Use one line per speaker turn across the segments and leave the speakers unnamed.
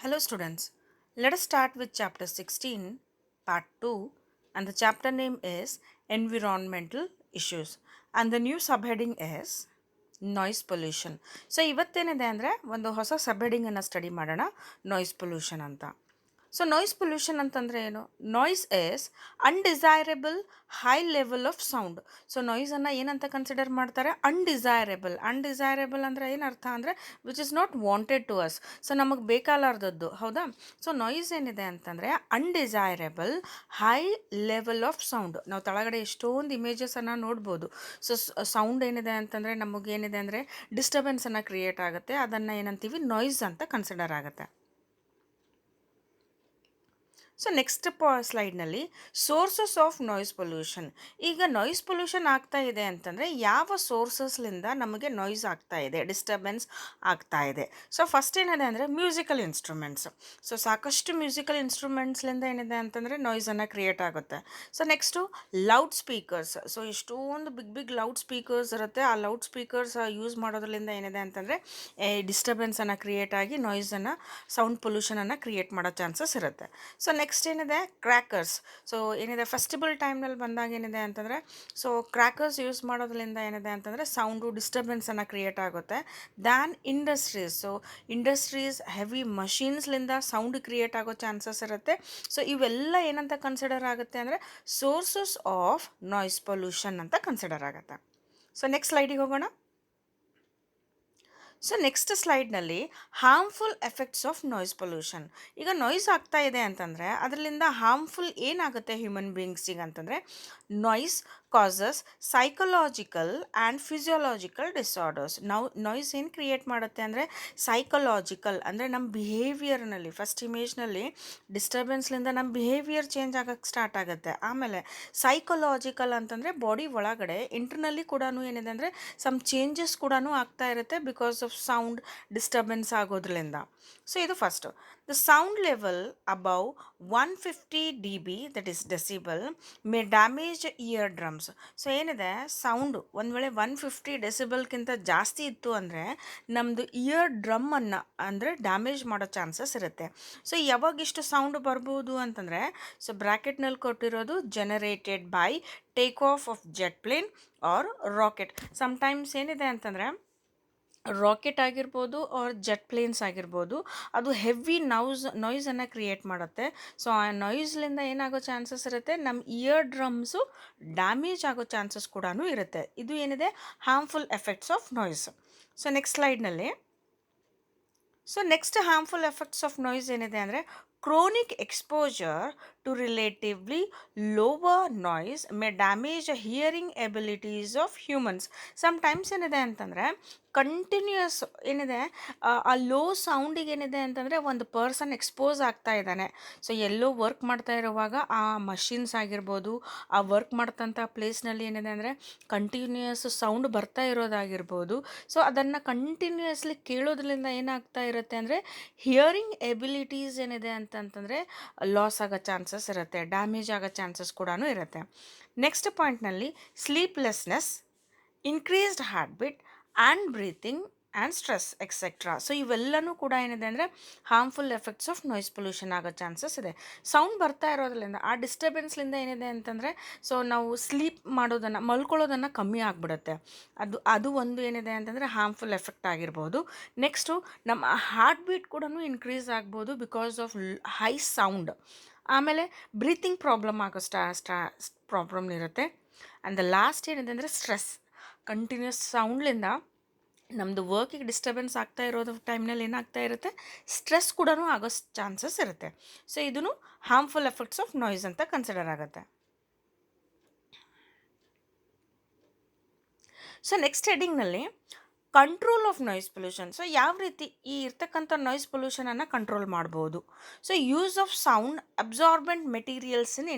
Hello students, let us start with chapter 16, part 2, and the chapter name is Environmental Issues and the new subheading is Noise Pollution. So ಇವತ್ತೇನಿದೆ ಅಂದರೆ ಒಂದು ಹೊಸ ಸಬ್ಹೆಡಿಂಗನ್ನು study ಮಾಡೋಣ, noise pollution ಅಂತ. So noise pollution ಅಂತಂದರೆ ಏನು? Noise is undesirable high level of sound. So ನಾಯ್ಸನ್ನು ಏನಂತ ಕನ್ಸಿಡರ್ ಮಾಡ್ತಾರೆ? ಅನ್ಡಿಸೈರಬಲ್ ಅಂದರೆ ಏನು ಅರ್ಥ ಅಂದರೆ which is not wanted to us. So ನಮಗೆ ಬೇಕಾಲಾರ್ದದ್ದು, ಹೌದಾ? ಸೊ ನಾಯ್ಸ್ ಏನಿದೆ ಅಂತಂದರೆ undesirable high level of sound. ನಾವು ತಳಗಡೆ ಎಷ್ಟೊಂದು ಇಮೇಜಸನ್ನು ನೋಡ್ಬೋದು. ಸೊ ಸೌಂಡ್ ಏನಿದೆ ಅಂತಂದರೆ ನಮಗೇನಿದೆ ಅಂದರೆ ಡಿಸ್ಟರ್ಬೆನ್ಸನ್ನು ಕ್ರಿಯೇಟ್ ಆಗುತ್ತೆ, ಅದನ್ನು ಏನಂತೀವಿ ನಾಯ್ಸ್ ಅಂತ ಕನ್ಸಿಡರ್ ಆಗುತ್ತೆ. ಸೊ ನೆಕ್ಸ್ಟ್ ಸ್ಲೈಡ್ನಲ್ಲಿ ಸೋರ್ಸಸ್ ಆಫ್ ನಾಯ್ಸ್ ಪೊಲ್ಯೂಷನ್. ಈಗ ನಾಯ್ಸ್ ಪೊಲ್ಯೂಷನ್ ಆಗ್ತಾ ಇದೆ ಅಂತಂದರೆ ಯಾವ ಸೋರ್ಸಸ್ಲಿಂದ ನಮಗೆ ನಾಯ್ಸ್ ಆಗ್ತಾ ಇದೆ, ಡಿಸ್ಟರ್ಬೆನ್ಸ್ ಆಗ್ತಾ ಇದೆ? ಸೊ ಫಸ್ಟ್ ಏನಿದೆ ಅಂದರೆ ಮ್ಯೂಸಿಕಲ್ ಇನ್ಸ್ಟ್ರೂಮೆಂಟ್ಸ್. ಸೊ ಸಾಕಷ್ಟು ಮ್ಯೂಸಿಕಲ್ ಇನ್ಸ್ಟ್ರೂಮೆಂಟ್ಸ್ಲಿಂದ ಏನಿದೆ ಅಂತಂದರೆ ನಾಯ್ಸನ್ನು ಕ್ರಿಯೇಟ್ ಆಗುತ್ತೆ. So next loud speakers. So ಎಷ್ಟೊಂದು ಬಿಗ್ ಲೌಡ್ ಸ್ಪೀಕರ್ಸ್ ಇರುತ್ತೆ. ಆ ಲೌಡ್ ಸ್ಪೀಕರ್ಸ್ ಯೂಸ್ ಮಾಡೋದ್ರಿಂದ ಏನಿದೆ ಅಂತಂದರೆ ಡಿಸ್ಟರ್ಬೆನ್ಸನ್ನು ಕ್ರಿಯೇಟ್ ಆಗಿ ನಾಯ್ಸನ್ನು, ಸೌಂಡ್ ಪೊಲ್ಯೂಷನನ್ನು ಕ್ರಿಯೇಟ್ ಮಾಡೋ ಚಾನ್ಸಸ್ ಇರುತ್ತೆ. ಸೊ ನೆಕ್ಸ್ಟ್ ಏನಿದೆ ಕ್ರ್ಯಾಕರ್ಸ್. ಸೊ ಏನಿದೆ ಫೆಸ್ಟಿವಲ್ ಟೈಮ್ನಲ್ಲಿ ಬಂದಾಗ ಏನಿದೆ ಅಂತಂದರೆ ಸೊ ಕ್ರ್ಯಾಕರ್ಸ್ ಯೂಸ್ ಮಾಡೋದ್ರಿಂದ ಏನಿದೆ ಅಂತಂದರೆ ಸೌಂಡು ಡಿಸ್ಟರ್ಬೆನ್ಸನ್ನು ಕ್ರಿಯೇಟ್ ಆಗುತ್ತೆ. Then industries. So industries heavy ಮಷೀನ್ಸ್ಲಿಂದ ಸೌಂಡ್ ಕ್ರಿಯೇಟ್ ಆಗೋ ಚಾನ್ಸಸ್ ಇರುತ್ತೆ. ಸೊ ಇವೆಲ್ಲ ಏನಂತ ಕನ್ಸಿಡರ್ ಆಗುತ್ತೆ ಅಂದರೆ ಸೋರ್ಸಸ್ ಆಫ್ ನಾಯ್ಸ್ ಪೊಲ್ಯೂಷನ್ ಅಂತ ಕನ್ಸಿಡರ್ ಆಗುತ್ತೆ. ಸೊ ನೆಕ್ಸ್ಟ್ ಸ್ಲೈಡಿಗೆ ಹೋಗೋಣ. ಸೊ ನೆಕ್ಸ್ಟ್ ಸ್ಲೈಡ್ನಲ್ಲಿ harmful effects of noise pollution. ಈಗ ನಾಯ್ಸ್ ಆಗ್ತಾ ಇದೆ ಅಂತಂದರೆ ಅದರಿಂದ ಹಾರ್ಮ್ಫುಲ್ ಏನಾಗುತ್ತೆ ಹ್ಯೂಮನ್ ಬೀಯಿಂಗ್ಸಿಗೆ ಅಂತಂದರೆ noise causes psychological and physiological disorders. Noise ಏನು ಕ್ರಿಯೇಟ್ ಮಾಡುತ್ತೆ ಅಂದರೆ ಸೈಕಲಾಜಿಕಲ್ ಅಂದರೆ ನಮ್ಮ ಬಿಹೇವಿಯರ್ನಲ್ಲಿ, ಫಸ್ಟ್ ಇಮೇಜ್ನಲ್ಲಿ ಡಿಸ್ಟರ್ಬೆನ್ಸ್ಲಿಂದ ನಮ್ಮ ಬಿಹೇವಿಯರ್ ಚೇಂಜ್ ಆಗೋಕ್ಕೆ ಸ್ಟಾರ್ಟ್ ಆಗುತ್ತೆ. ಆಮೇಲೆ ಸೈಕಲಾಜಿಕಲ್ ಅಂತಂದರೆ ಬಾಡಿ ಒಳಗಡೆ ಇಂಟರ್ನಲ್ಲಿ ಕೂಡ ಏನಿದೆ ಅಂದರೆ ಸಮ್ ಚೇಂಜಸ್ ಕೂಡ ಆಗ್ತಾ ಇರುತ್ತೆ ಬಿಕಾಸ್ ಆಫ್ ಸೌಂಡ್ ಡಿಸ್ಟರ್ಬೆನ್ಸ್ ಆಗೋದ್ರಿಂದ. ಸೊ ಇದು first. The sound level above 150 dB, that is decibel, May damage year drums. So ಏನಿದೆ ಸೌಂಡು ಒಂದು ವೇಳೆ 150 ಡೆಸಿಬಲ್ಗಿಂತ ಜಾಸ್ತಿ ಇತ್ತು ಅಂದರೆ ನಮ್ಮದು ಇಯರ್ ಡ್ರಮ್ಮನ್ನು ಅಂದರೆ ಡ್ಯಾಮೇಜ್ ಮಾಡೋ ಚಾನ್ಸಸ್ ಇರುತ್ತೆ. ಸೊ ಯಾವಾಗ ಇಷ್ಟು ಸೌಂಡ್ ಬರ್ಬೋದು ಅಂತಂದರೆ ಸೊ ಬ್ರ್ಯಾಕೆಟ್ನಲ್ಲಿ ಕೊಟ್ಟಿರೋದು generated by take off jet plane or rocket. Sometimes ಏನಿದೆ ಅಂತಂದರೆ ರಾಕೆಟ್ ಆಗಿರ್ಬೋದು ಆರ್ ಜೆಟ್ ಪ್ಲೇನ್ಸ್ ಆಗಿರ್ಬೋದು, ಅದು ಹೆವಿ ನಾಯ್ಸನ್ನು ಕ್ರಿಯೇಟ್ ಮಾಡುತ್ತೆ. ಸೊ ಆ ನಾಯ್ಸ್ಲಿಂದ ಏನಾಗೋ ಚಾನ್ಸಸ್ ಇರುತ್ತೆ, ನಮ್ಮ ಇಯರ್ ಡ್ರಮ್ಸು ಡ್ಯಾಮೇಜ್ ಆಗೋ ಚಾನ್ಸಸ್ ಕೂಡ ಇರುತ್ತೆ. ಇದು ಏನಿದೆ harmful effects of noise. So next ಸ್ಲೈಡ್ನಲ್ಲಿ next harmful effects of noise ಏನಿದೆ ಅಂದರೆ chronic exposure to relatively lower noise may damage hearing abilities of humans. Sometimes ಏನಿದೆ ಅಂತಂದರೆ ಕಂಟಿನ್ಯೂಯಸ್ ಏನಿದೆ ಆ ಲೋ ಸೌಂಡಿಗೆ ಏನಿದೆ ಅಂತಂದರೆ ಒಂದು ಪರ್ಸನ್ ಎಕ್ಸ್ಪೋಸ್ ಆಗ್ತಾ ಇದ್ದಾನೆ. ಸೊ ಎಲ್ಲೋ ವರ್ಕ್ ಮಾಡ್ತಾ ಇರುವಾಗ ಆ ಮಷಿನ್ಸ್ ಆಗಿರ್ಬೋದು, ಆ ವರ್ಕ್ ಮಾಡ್ತಂಥ ಪ್ಲೇಸ್ನಲ್ಲಿ ಏನಿದೆ ಅಂದರೆ ಕಂಟಿನ್ಯೂಯಸ್ ಸೌಂಡ್ ಬರ್ತಾ ಇರೋದಾಗಿರ್ಬೋದು. ಸೊ ಅದನ್ನು ಕಂಟಿನ್ಯೂಯಸ್ಲಿ ಕೇಳೋದ್ರಿಂದ ಏನಾಗ್ತಾ ಇರುತ್ತೆ ಅಂದರೆ ಹಿಯರಿಂಗ್ ಎಬಿಲಿಟೀಸ್ ಏನಿದೆ ಅಂತಂತಂದರೆ ಲಾಸ್ ಆಗೋ ಚಾನ್ಸಸ್ ಇರುತ್ತೆ, ಡ್ಯಾಮೇಜ್ ಆಗೋ ಚಾನ್ಸಸ್ ಕೂಡ ಇರುತ್ತೆ. ನೆಕ್ಸ್ಟ್ ಪಾಯಿಂಟ್ನಲ್ಲಿ sleeplessness, increased heart beat and breathing and stress etcetera. So ಇವೆಲ್ಲನೂ ಕೂಡ ಏನಿದೆ ಅಂದರೆ harmful effects of noise pollution ಆಗೋ ಚಾನ್ಸಸ್ ಇದೆ. ಸೌಂಡ್ ಬರ್ತಾ ಇರೋದ್ರಿಂದ ಆ ಡಿಸ್ಟರ್ಬೆನ್ಸ್ಲಿಂದ ಏನಿದೆ ಅಂತಂದರೆ ಸೊ ನಾವು ಸ್ಲೀಪ್ ಮಾಡೋದನ್ನು, ಮಲ್ಕೊಳ್ಳೋದನ್ನು ಕಮ್ಮಿ ಆಗಿಬಿಡುತ್ತೆ. ಅದು ಒಂದು ಏನಿದೆ ಅಂತಂದರೆ ಹಾರ್ಮ್ಫುಲ್ ಎಫೆಕ್ಟ್ ಆಗಿರ್ಬೋದು. ನೆಕ್ಸ್ಟು ನಮ್ಮ ಹಾರ್ಟ್ ಬೀಟ್ ಕೂಡ ಇನ್ಕ್ರೀಸ್ ಆಗ್ಬೋದು ಬಿಕಾಸ್ ಆಫ್ ಹೈ ಸೌಂಡ್. ಆಮೇಲೆ ಬ್ರೀತಿಂಗ್ ಪ್ರಾಬ್ಲಮ್ ಆಗೋ ಪ್ರಾಬ್ಲಮ್ ಇರುತ್ತೆ. ಆ್ಯಂಡ್ ದ ಲಾಸ್ಟ್ ಏನಿದೆ ಅಂದರೆ ಸ್ಟ್ರೆಸ್. ಕಂಟಿನ್ಯೂಸ್ ಸೌಂಡ್ಲಿಂದ ನಮ್ಮದು ವರ್ಕಿಗೆ ಡಿಸ್ಟರ್ಬೆನ್ಸ್ ಆಗ್ತಾ ಇರೋದು ಟೈಮ್ನಲ್ಲಿ ಏನಾಗ್ತಾ ಇರುತ್ತೆ, ಸ್ಟ್ರೆಸ್ ಕೂಡ ಆಗೋ ಚಾನ್ಸಸ್ ಇರುತ್ತೆ. ಸೊ ಇದೂ ಹಾರ್ಮ್ಫುಲ್ ಎಫೆಕ್ಟ್ಸ್ ಆಫ್ ನಾಯ್ಸ್ ಅಂತ ಕನ್ಸಿಡರ್ ಆಗುತ್ತೆ. ಸೊ ನೆಕ್ಸ್ಟ್ ಹೆಡಿಂಗ್ನಲ್ಲಿ control of noise pollution. So ಯಾವ ರೀತಿ ಈ ಇರ್ತಕ್ಕಂಥ ನಾಯ್ಸ್ ಪೊಲ್ಯೂಷನನ್ನು ಕಂಟ್ರೋಲ್ ಮಾಡ್ಬೋದು? So use of sound absorbent materials in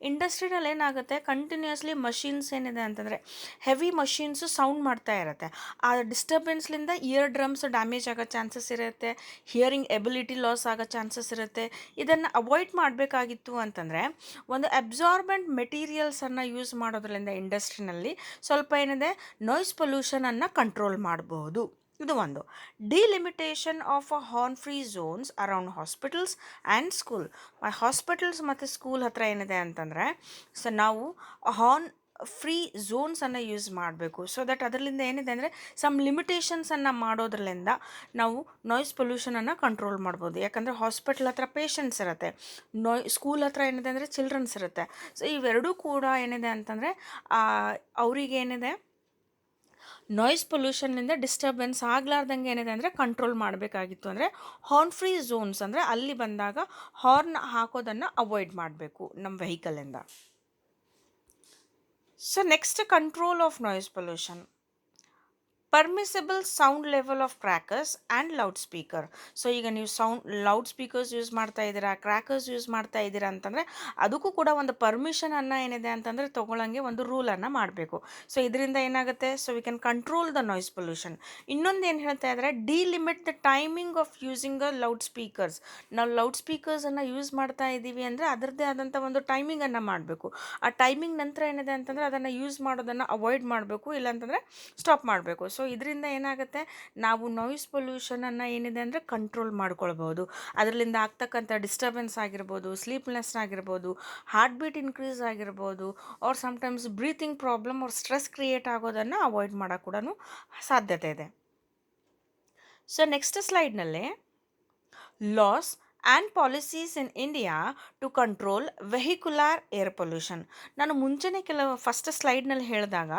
ಇಂಡಸ್ಟ್ರಿನಲ್ಲಿ ಏನಾಗುತ್ತೆ, ಕಂಟಿನ್ಯೂಸ್ಲಿ ಮಷೀನ್ಸ್ ಏನಿದೆ ಅಂತಂದರೆ ಹೆವಿ ಮಷೀನ್ಸು ಸೌಂಡ್ ಮಾಡ್ತಾ ಇರುತ್ತೆ. ಆ ಡಿಸ್ಟರ್ಬೆನ್ಸ್ಲಿಂದ ಇಯರ್ ಡ್ರಮ್ಸ್ ಡ್ಯಾಮೇಜ್ ಆಗೋ ಚಾನ್ಸಸ್ ಇರುತ್ತೆ, ಹಿಯರಿಂಗ್ ಎಬಿಲಿಟಿ ಲಾಸ್ ಆಗೋ ಚಾನ್ಸಸ್ ಇರುತ್ತೆ. ಇದನ್ನು ಅವಾಯ್ಡ್ ಮಾಡಬೇಕಾಗಿತ್ತು ಅಂತಂದರೆ ಒಂದು ಅಬ್ಸಾರ್ಬೆಂಟ್ ಮೆಟೀರಿಯಲ್ಸನ್ನು ಯೂಸ್ ಮಾಡೋದ್ರಿಂದ ಇಂಡಸ್ಟ್ರಿನಲ್ಲಿ ಸ್ವಲ್ಪ ಏನಿದೆ ನಾಯ್ಸ್ ಪೊಲ್ಯೂಷನನ್ನು ಕಂಟ್ರೋಲ್ ಮಾಡಬಹುದು. ಇದು ಒಂದು. Delimitation of a horn free zones around hospitals and school. Hospitals ಮತ್ತು ಸ್ಕೂಲ್ ಹತ್ರ ಏನಿದೆ ಅಂತಂದರೆ, ಸೊ ನಾವು ಹಾರ್ನ್ ಫ್ರೀ ಝೋನ್ಸನ್ನು ಯೂಸ್ ಮಾಡಬೇಕು. ಸೊ ದಟ್ ಅದರಿಂದ ಏನಿದೆ ಅಂದರೆ ಸಮ್ ಲಿಮಿಟೇಷನ್ಸನ್ನು ಮಾಡೋದ್ರಲ್ಲಿಂದ ನಾವು ನಾಯ್ಸ್ ಪೊಲ್ಯೂಷನನ್ನು ಕಂಟ್ರೋಲ್ ಮಾಡ್ಬೋದು. ಯಾಕಂದರೆ ಹಾಸ್ಪಿಟಲ್ ಹತ್ರ ಪೇಷಂಟ್ಸ್ ಇರುತ್ತೆ, ಸ್ಕೂಲ್ ಹತ್ರ ಏನಿದೆ ಅಂದರೆ ಚಿಲ್ಡ್ರನ್ಸ್ ಇರುತ್ತೆ. ಸೊ ಇವೆರಡೂ ಕೂಡ ಏನಿದೆ ಅಂತಂದರೆ ಅವರಿಗೆ ಏನಿದೆ ನಾಯ್ಸ್ ಪೊಲ್ಯೂಷನ್ನಿಂದ ಡಿಸ್ಟರ್ಬೆನ್ಸ್ ಆಗ್ಲಾರ್ದಂಗೆ ಏನಿದೆ ಅಂದರೆ ಕಂಟ್ರೋಲ್ ಮಾಡಬೇಕಾಗಿತ್ತು. ಅಂದರೆ ಹಾರ್ನ್ ಫ್ರೀ ಝೋನ್ಸ್ ಅಂದರೆ ಅಲ್ಲಿ ಬಂದಾಗ ಹಾರ್ನ್ ಹಾಕೋದನ್ನು ಅವಾಯ್ಡ್ ಮಾಡಬೇಕು ನಮ್ಮ ವೆಹಿಕಲಿಂದ. So next, control of noise pollution. Permissible sound level of crackers and loud speaker. So ಈಗ ನೀವು ಲೌಡ್ ಸ್ಪೀಕರ್ಸ್ ಯೂಸ್ ಮಾಡ್ತಾ ಇದ್ದೀರಾ, ಕ್ರ್ಯಾಕರ್ಸ್ ಯೂಸ್ ಮಾಡ್ತಾ ಇದ್ದೀರಾ ಅಂತಂದರೆ ಅದಕ್ಕೂ ಕೂಡ ಒಂದು ಪರ್ಮಿಷನನ್ನು ಏನಿದೆ ಅಂತಂದರೆ ತೊಗೊಳಂಗೆ ಒಂದು ರೂಲನ್ನು ಮಾಡಬೇಕು. ಸೊ ಇದರಿಂದ ಏನಾಗುತ್ತೆ, so we can control the noise pollution. ಇನ್ನೊಂದು ಏನು ಹೇಳ್ತಾ ಇದ್ದಾರೆ, delimit the timing of using a loud speakers. ನಾವು ಲೌಡ್ ಸ್ಪೀಕರ್ಸನ್ನು ಯೂಸ್ ಮಾಡ್ತಾ ಇದ್ದೀವಿ ಅಂದರೆ ಅದರದ್ದೇ ಆದಂಥ ಒಂದು ಟೈಮಿಂಗನ್ನು ಮಾಡಬೇಕು. ಆ ಟೈಮಿಂಗ್ ನಂತರ ಏನಿದೆ ಅಂತಂದರೆ ಅದನ್ನು ಯೂಸ್ ಮಾಡೋದನ್ನು ಅವಾಯ್ಡ್ ಮಾಡಬೇಕು, ಇಲ್ಲಾಂತಂದರೆ ಸ್ಟಾಪ್ ಮಾಡಬೇಕು. ಸೊ ಇದರಿಂದ ಏನಾಗುತ್ತೆ, ನಾವು ನಾಯ್ಸ್ ಪೊಲ್ಯೂಷನನ್ನು ಏನಿದೆ ಅಂದರೆ ಕಂಟ್ರೋಲ್ ಮಾಡ್ಕೊಳ್ಬೋದು. ಅದರಿಂದ ಆಗ್ತಕ್ಕಂಥ ಡಿಸ್ಟರ್ಬೆನ್ಸ್ ಆಗಿರ್ಬೋದು, ಸ್ಲೀಪ್ನೆಸ್ ಆಗಿರ್ಬೋದು, ಹಾರ್ಟ್ ಬೀಟ್ ಇನ್ಕ್ರೀಸ್ ಆಗಿರ್ಬೋದು, or sometimes breathing problem or stress create ಆಗೋದನ್ನು ಅವಾಯ್ಡ್ ಮಾಡೋಕ್ಕೆ ಕೂಡ ಸಾಧ್ಯತೆ ಇದೆ. ಸೊ ನೆಕ್ಸ್ಟ್ ಸ್ಲೈಡ್ನಲ್ಲಿ laws and policies in India to control vehicular air pollution. ನಾನು ಮುಂಚೆನೇ ಫಸ್ಟ್ ಸ್ಲೈಡ್ನಲ್ಲಿ ಹೇಳಿದಾಗ,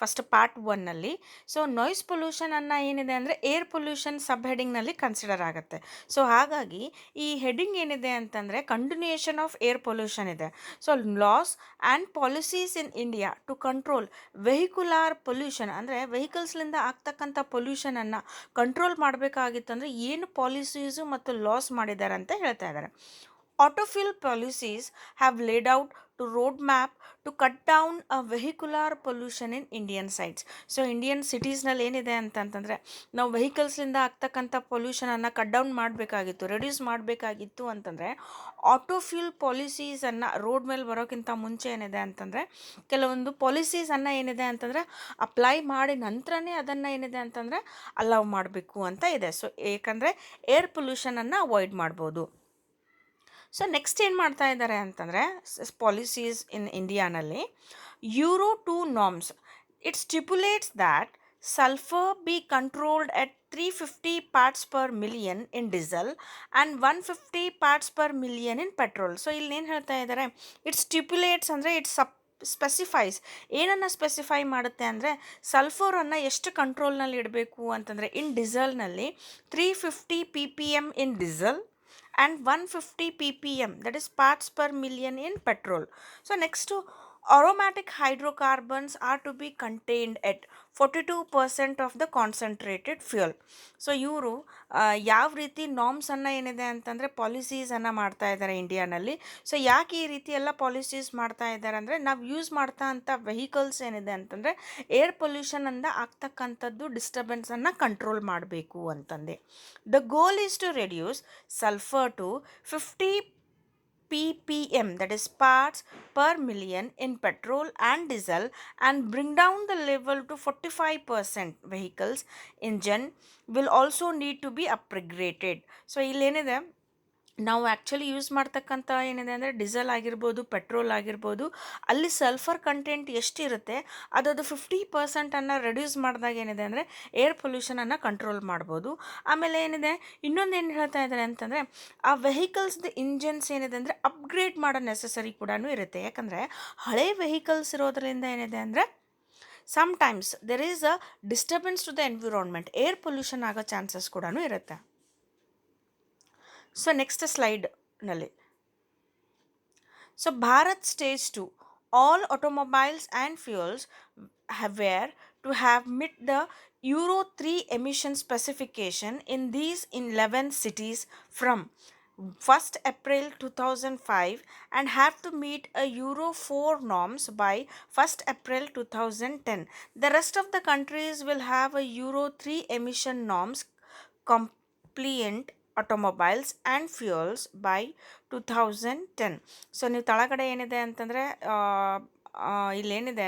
ಫಸ್ಟ್ ಪಾರ್ಟ್ 1ನಲ್ಲಿ, ಸೊ ನಾಯ್ಸ್ ಪೊಲ್ಯೂಷನನ್ನು ಏನಿದೆ ಅಂದರೆ ಏರ್ ಪೊಲ್ಯೂಷನ್ ಸಬ್ ಹೆಡಿಂಗ್ನಲ್ಲಿ ಕನ್ಸಿಡರ್ ಆಗುತ್ತೆ. ಸೊ ಹಾಗಾಗಿ ಈ ಹೆಡಿಂಗ್ ಏನಿದೆ ಅಂತಂದರೆ ಕಂಟಿನ್ಯೂಯೇಷನ್ ಆಫ್ ಏರ್ ಪೊಲ್ಯೂಷನ್ ಇದೆ. So laws and policies in India to control vehicular pollution ಅಂದರೆ ವೆಹಿಕಲ್ಸ್ಲಿಂದ ಆಗ್ತಕ್ಕಂಥ ಪೊಲ್ಯೂಷನನ್ನು ಕಂಟ್ರೋಲ್ ಮಾಡಬೇಕಾಗಿತ್ತು ಅಂದರೆ ಏನು ಪಾಲಿಸೀಸು ಮತ್ತು ಲಾಸ್ ಮಾಡಿದ್ದಾರೆ ಅಂತ ಹೇಳ್ತಾ ಇದ್ದಾರೆ. Auto fuel policies have laid out to road map to cut down a vehicular pollution in Indian cities. So Indian ಸಿಟೀಸ್ನಲ್ಲಿ ಏನಿದೆ ಅಂತಂತಂದರೆ ನಾವು ವೆಹಿಕಲ್ಸ್ಲಿಂದ ಆಗ್ತಕ್ಕಂಥ ಪೊಲ್ಯೂಷನನ್ನು ಕಟ್ ಡೌನ್ ಮಾಡಬೇಕಾಗಿತ್ತು, ರೆಡ್ಯೂಸ್ ಮಾಡಬೇಕಾಗಿತ್ತು ಅಂತಂದರೆ ಆಟೋಫ್ಯೂಲ್ ಪಾಲಿಸೀಸನ್ನು ರೋಡ್ ಮೇಲೆ ಬರೋಕ್ಕಿಂತ ಮುಂಚೆ ಏನಿದೆ ಅಂತಂದರೆ ಕೆಲವೊಂದು ಪಾಲಿಸೀಸನ್ನು ಏನಿದೆ ಅಂತಂದರೆ ಅಪ್ಲೈ ಮಾಡಿ ನಂತರನೇ ಅದನ್ನು ಏನಿದೆ ಅಂತಂದರೆ ಅಲೌ ಮಾಡಬೇಕು ಅಂತ ಇದೆ. ಸೊ ಏಕೆಂದರೆ ಏರ್ ಪೊಲ್ಯೂಷನನ್ನು ಅವಾಯ್ಡ್ ಮಾಡ್ಬೋದು. ಸೊ ನೆಕ್ಸ್ಟ್ ಏನು ಮಾಡ್ತಾ ಇದ್ದಾರೆ ಅಂತಂದರೆ ಪಾಲಿಸೀಸ್ ಇನ್ ಇಂಡಿಯಾನಲ್ಲಿ Euro 2 norms. It stipulates that sulphur be controlled at 350 parts per million in diesel and 150 parts per million in petrol. So ಇಲ್ಲಿ ಏನು ಹೇಳ್ತಾ ಇದ್ದಾರೆ, ಇಟ್ ಸ್ಟಿಪ್ಯುಲೇಟ್ಸ್ ಅಂದರೆ ಇಟ್ ಸ್ಪೆಸಿಫೈಸ್. ಏನನ್ನು ಸ್ಪೆಸಿಫೈ ಮಾಡುತ್ತೆ ಅಂದರೆ ಸಲ್ಫರನ್ನು ಎಷ್ಟು ಕಂಟ್ರೋಲ್ನಲ್ಲಿ ಇಡಬೇಕು ಅಂತಂದರೆ ಇನ್ ಡೀಸೆಲ್ನಲ್ಲಿ 350 ppm in diesel and 150 ppm, that is parts per million in petrol. So next, aromatic hydrocarbons are to be contained at 42% of the concentrated fuel. So ಇವರು ಯಾವ ರೀತಿ ನಾರ್ಮ್ಸನ್ನು ಏನಿದೆ ಅಂತಂದರೆ ಪಾಲಿಸೀಸನ್ನು ಮಾಡ್ತಾ ಇದ್ದಾರೆ ಇಂಡಿಯಾನಲ್ಲಿ. ಸೊ ಯಾಕೆ ಈ ರೀತಿ ಎಲ್ಲ ಪಾಲಿಸೀಸ್ ಮಾಡ್ತಾ ಇದ್ದಾರೆ ಅಂದರೆ ನಾವು ಯೂಸ್ ಮಾಡ್ತಾ ಅಂಥ ವೆಹಿಕಲ್ಸ್ ಏನಿದೆ ಅಂತಂದರೆ ಏರ್ ಪೊಲ್ಯೂಷನಿಂದ ಆಗ್ತಕ್ಕಂಥದ್ದು ಡಿಸ್ಟರ್ಬೆನ್ಸನ್ನು ಕಂಟ್ರೋಲ್ ಮಾಡಬೇಕು ಅಂತಂದೆ. The goal is to reduce sulphur to 50 ppm, that is parts per million in petrol and diesel, and bring down the level to 45%. Vehicles engine will also need to be upgraded. So ಇಲ್ಲೇನಿದೆ, ನಾವು actually use ಮಾಡ್ತಕ್ಕಂಥ ಏನಿದೆ ಅಂದರೆ diesel ಆಗಿರ್ಬೋದು, petrol ಆಗಿರ್ಬೋದು, ಅಲ್ಲಿ sulphur content ಎಷ್ಟಿರುತ್ತೆ ಅದದು 50% ರೆಡ್ಯೂಸ್ ಮಾಡಿದಾಗ ಏನಿದೆ ಅಂದರೆ ಏರ್ ಪೊಲ್ಯೂಷನನ್ನು ಕಂಟ್ರೋಲ್ ಮಾಡ್ಬೋದು. ಆಮೇಲೆ ಏನಿದೆ, ಇನ್ನೊಂದೇನು ಹೇಳ್ತಾ ಇದ್ದಾರೆ ಅಂತಂದರೆ ಆ ವೆಹಿಕಲ್ಸ್ದು ಇಂಜನ್ಸ್ ಏನಿದೆ ಅಂದರೆ ಅಪ್ಗ್ರೇಡ್ ಮಾಡೋ ನೆಸಸರಿ ಕೂಡ ಇರುತ್ತೆ. ಯಾಕಂದರೆ ಹಳೆ ವೆಹಿಕಲ್ಸ್ ಇರೋದ್ರಿಂದ ಏನಿದೆ ಅಂದರೆ sometimes there is a disturbance to the environment, air pollution ಆಗೋ ಚಾನ್ಸಸ್ ಕೂಡ ಇರುತ್ತೆ. ಸೊ ನೆಕ್ಸ್ಟ್ ಸ್ಲೈಡ್ನಲ್ಲಿ, so Bharat stage 2, all automobiles and fuels were to have met the Euro 3 emission specification in these 11 cities from 1st April 2005 and have to meet a Euro 4 norms by 1st April 2010. The rest of the countries will have a Euro 3 emission norms compliant automobiles and fuels by 2010. So ನೀವು ತಳಗಡೆ ಏನಿದೆ ಅಂತಂದರೆ ಇಲ್ಲೇನಿದೆ,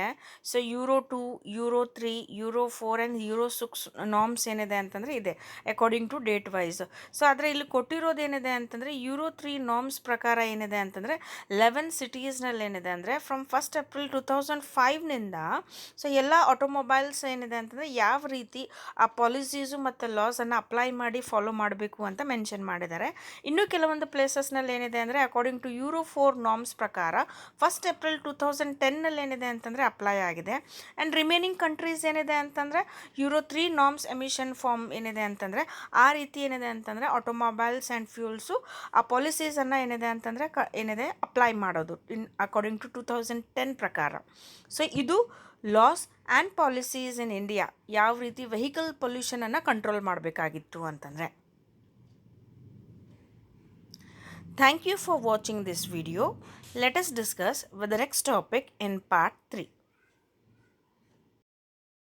so Euro 2, Euro 3, Euro 4 and Euro 6 norms ಏನಿದೆ ಅಂತಂದರೆ ಇದೆ according to date wise. So ಆದರೆ ಇಲ್ಲಿ ಕೊಟ್ಟಿರೋದೇನಿದೆ ಅಂತಂದರೆ ಯೂರೋ 3 ನಾರ್ಮ್ಸ್ ಪ್ರಕಾರ ಏನಿದೆ ಅಂತಂದರೆ 11 ಸಿಟೀಸ್ನಲ್ಲಿ ಏನಿದೆ ಅಂದರೆ ಫ್ರಮ್ 1st ಏಪ್ರಿಲ್ 2005ನಿಂದ ಸೊ ಎಲ್ಲ ಆಟೋಮೊಬೈಲ್ಸ್ ಏನಿದೆ ಅಂತಂದರೆ ಯಾವ ರೀತಿ ಆ ಪಾಲಿಸೀಸು ಮತ್ತು ಲಾಸನ್ನು ಅಪ್ಲೈ ಮಾಡಿ ಫಾಲೋ ಮಾಡಬೇಕು ಅಂತ ಮೆನ್ಷನ್ ಮಾಡಿದ್ದಾರೆ. ಇನ್ನು ಕೆಲವೊಂದು ಪ್ಲೇಸಸ್ನಲ್ಲಿ ಏನಿದೆ ಅಂದರೆ ಅಕಾರ್ಡಿಂಗ್ ಟು ಯೂರೋ 4 ನಾರ್ಮ್ಸ್ ಪ್ರಕಾರ 1st ಏಪ್ರಿಲ್ 2010ನಲ್ಲಿ ಏನಿದೆ ಅಂತಂದರೆ ಅಪ್ಲೈ ಆಗಿದೆ. ಆ್ಯಂಡ್ ರಿಮೈನಿಂಗ್ ಕಂಟ್ರೀಸ್ ಏನಿದೆ ಅಂತಂದರೆ ಯೂರೋ 3 ನಾರ್ಮ್ಸ್ ಎಮಿಷನ್ ಫಾರ್ಮ್ ಏನಿದೆ ಅಂತಂದರೆ ಆ ರೀತಿ ಏನಿದೆ ಅಂತಂದರೆ ಆಟೋಮೊಬೈಲ್ಸ್ ಆ್ಯಂಡ್ ಫ್ಯೂಲ್ಸು ಆ ಪಾಲಿಸೀಸನ್ನು ಏನಿದೆ ಅಂತಂದರೆ ಏನಿದೆ ಅಪ್ಲೈ ಮಾಡೋದು ಅಕಾರ್ಡಿಂಗ್ ಟು 2010 ಪ್ರಕಾರ. ಸೊ ಇದು loss and policies in India ಯಾವ ರೀತಿ ವೆಹಿಕಲ್ ಪೊಲ್ಯೂಷನನ್ನು ಕಂಟ್ರೋಲ್ ಮಾಡಬೇಕಾಗಿತ್ತು ಅಂತಂದರೆ. Thank you for watching this video. Let us discuss with the next topic in part 3.